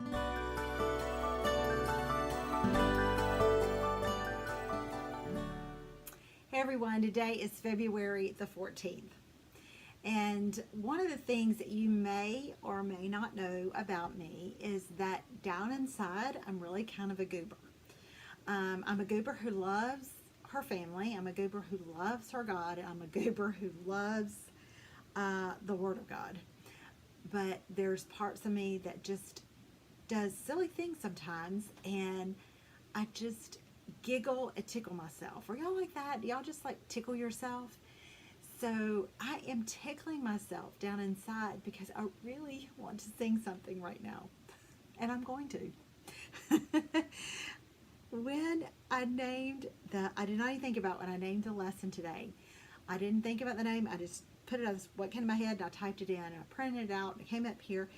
Hey everyone, today is February the 14th. And one of the things that you may or may not know about me is that down inside, I'm really kind of a goober. I'm a goober who loves her family. I'm a goober who loves her God. I'm a goober who loves the Word of God. But there's parts of me that just does silly things sometimes, and I just giggle and tickle myself. Are y'all like that? Do y'all just like tickle yourself? So I am tickling myself down inside because I really want to sing something right now. And I'm going to. When I did not even think about when I named the lesson today. I didn't think about the name. I just put it as what came to my head, and I typed it in, and I printed it out, and it came up here,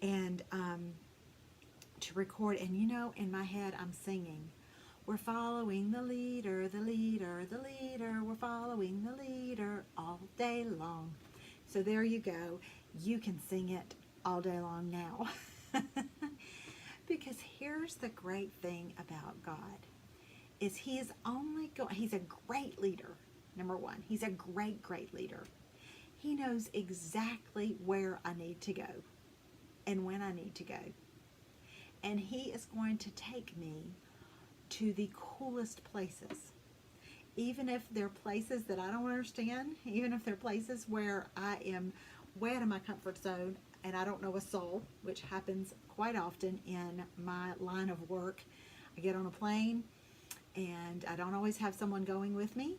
and to record. And in my head, I'm singing. We're following the leader, the leader, the leader. We're following the leader all day long. So there you go. You can sing it all day long now. Because here's the great thing about God is he's a great leader. Number one, he's a great, great leader. He knows exactly where I need to go and when I need to go. And he is going to take me to the coolest places. Even if they're places that I don't understand, even if they're places where I am way out of my comfort zone and I don't know a soul, which happens quite often in my line of work. I get on a plane and I don't always have someone going with me,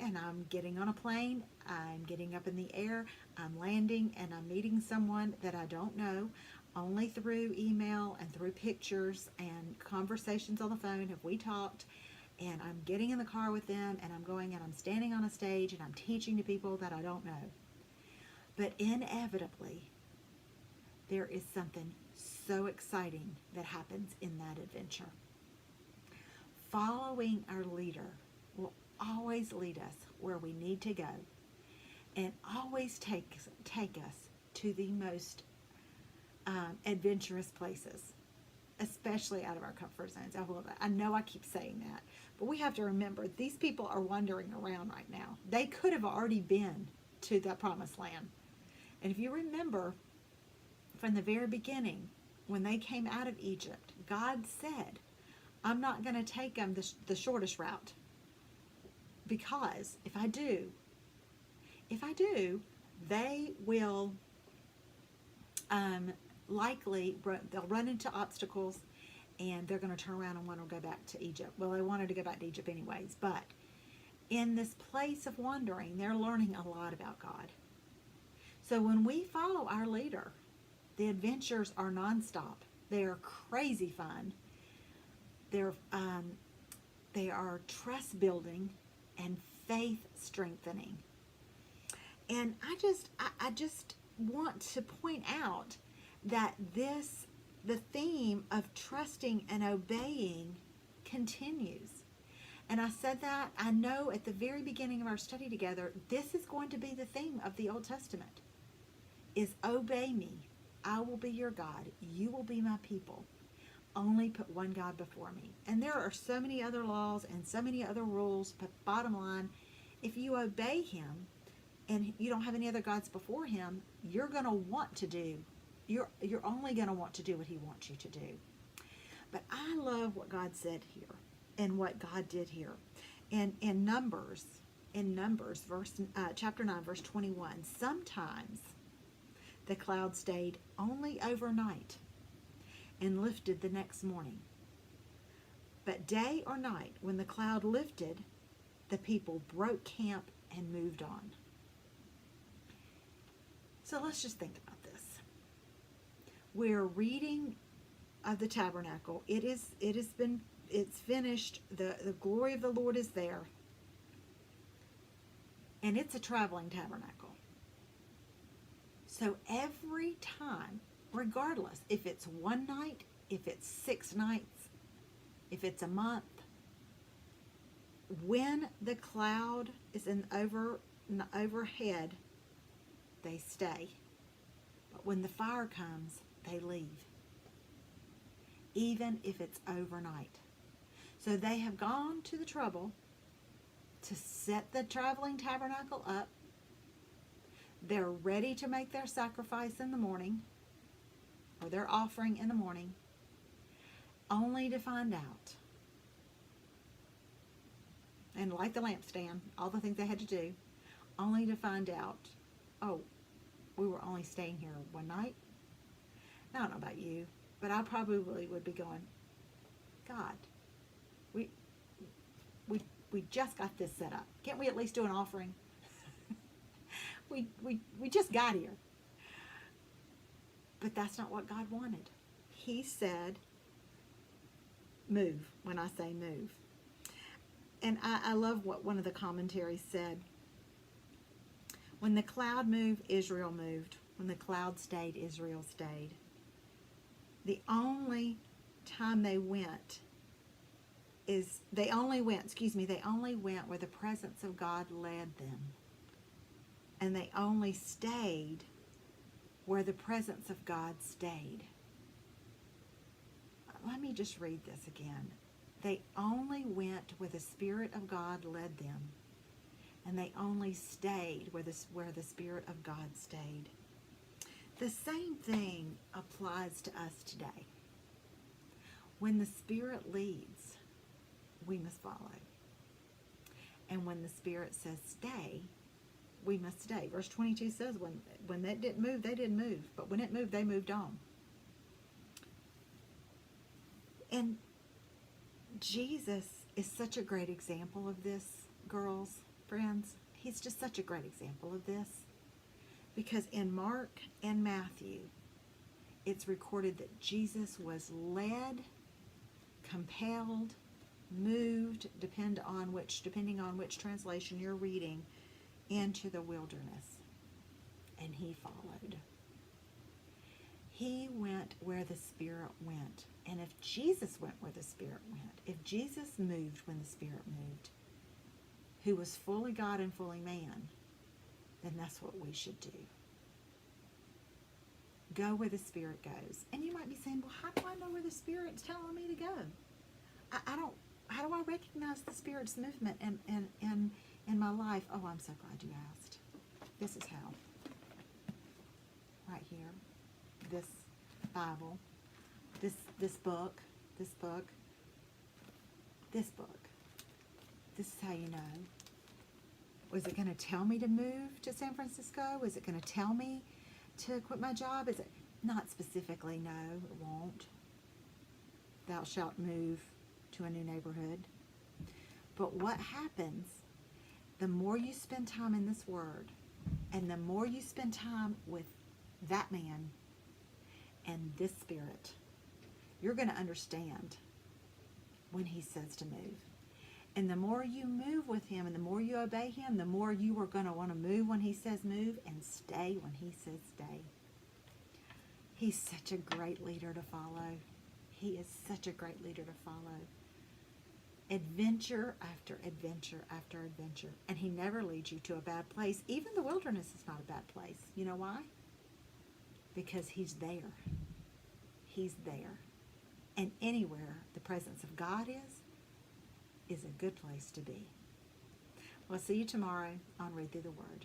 and I'm getting on a plane, I'm getting up in the air, I'm landing, and I'm meeting someone that I don't know. Only through email and through pictures and conversations on the phone have we talked, and I'm getting in the car with them, and I'm going and I'm standing on a stage and I'm teaching to people that I don't know. But inevitably, there is something so exciting that happens in that adventure. Following our leader will always lead us where we need to go, and always take us to the most adventurous places, especially out of our comfort zones. I know I keep saying that, but we have to remember these people are wandering around right now. They could have already been to the promised land. And if you remember from the very beginning, when they came out of Egypt, God said, I'm not going to take them the shortest route, because if I do, they will likely, they'll run into obstacles, and they're going to turn around and want to go back to Egypt. Well, they wanted to go back to Egypt anyways, but in this place of wandering, they're learning a lot about God. So when we follow our leader, the adventures are nonstop. They are crazy fun. They are trust building and faith strengthening. And I just want to point out that the theme of trusting and obeying continues. And I said that, I know at the very beginning of our study together, this is going to be the theme of the Old Testament, is obey me. I will be your God. You will be my people. Only put one God before me. And there are so many other laws and so many other rules, but bottom line, if you obey him and you don't have any other gods before him, you're going to want to do, you're only going to want to do what he wants you to do. But I love what God said here and what God did here. And in Numbers, chapter 9, verse 21, sometimes the cloud stayed only overnight and lifted the next morning. But day or night, when the cloud lifted, the people broke camp and moved on. So let's just think about this. We're reading of the tabernacle. It's finished. The glory of the Lord is there. And it's a traveling tabernacle. So every time, regardless if it's one night, if it's 6 nights, if it's a month, when the cloud is overhead, they stay. But when the fire comes, they leave. even if it's overnight. So they have gone to the trouble to set the traveling tabernacle up. They're ready to make their sacrifice in the morning, or their offering in the morning, only to find out, and light the lampstand, all the things they had to do, only to find out, oh, we were only staying here one night. Now, I don't know about you, but I probably would be going, God, we just got this set up. Can't we at least do an offering? we just got here. But that's not what God wanted. He said, move, when I say move. And I love what one of the commentaries said. When the cloud moved, Israel moved. When the cloud stayed, Israel stayed. The only time they went where the presence of God led them. And they only stayed where the presence of God stayed. Let me just read this again. They only went where the Spirit of God led them. And they only stayed where the Spirit of God stayed. The same thing applies to us today. When the Spirit leads, we must follow. And when the Spirit says stay, we must stay. Verse 22 says when that didn't move, they didn't move. But when it moved, they moved on. And Jesus is such a great example of this, girls, friends. He's just such a great example of this. Because in Mark and Matthew, it's recorded that Jesus was led, compelled, moved, depending on which translation you're reading, into the wilderness. And he followed. He went where the Spirit went. And if Jesus went where the Spirit went, if Jesus moved when the Spirit moved, who was fully God and fully man, then that's what we should do. Go where the Spirit goes. And you might be saying, well, how do I know where the Spirit's telling me to go? How do I recognize the Spirit's movement in my life? Oh, I'm so glad you asked. This is how. Right here. This Bible. This book. This is how you know. Was it going to tell me to move to San Francisco? Was it going to tell me to quit my job? Is it not specifically? No, it won't. Thou shalt move to a new neighborhood. But what happens, the more you spend time in this Word, and the more you spend time with that man and this Spirit, you're going to understand when he says to move. And the more you move with him and the more you obey him, the more you are going to want to move when he says move and stay when he says stay. He's such a great leader to follow. He is such a great leader to follow. Adventure after adventure after adventure. And he never leads you to a bad place. Even the wilderness is not a bad place. You know why? Because he's there. He's there. And anywhere the presence of God is a good place to be. Well, see you tomorrow on Read Through the Word.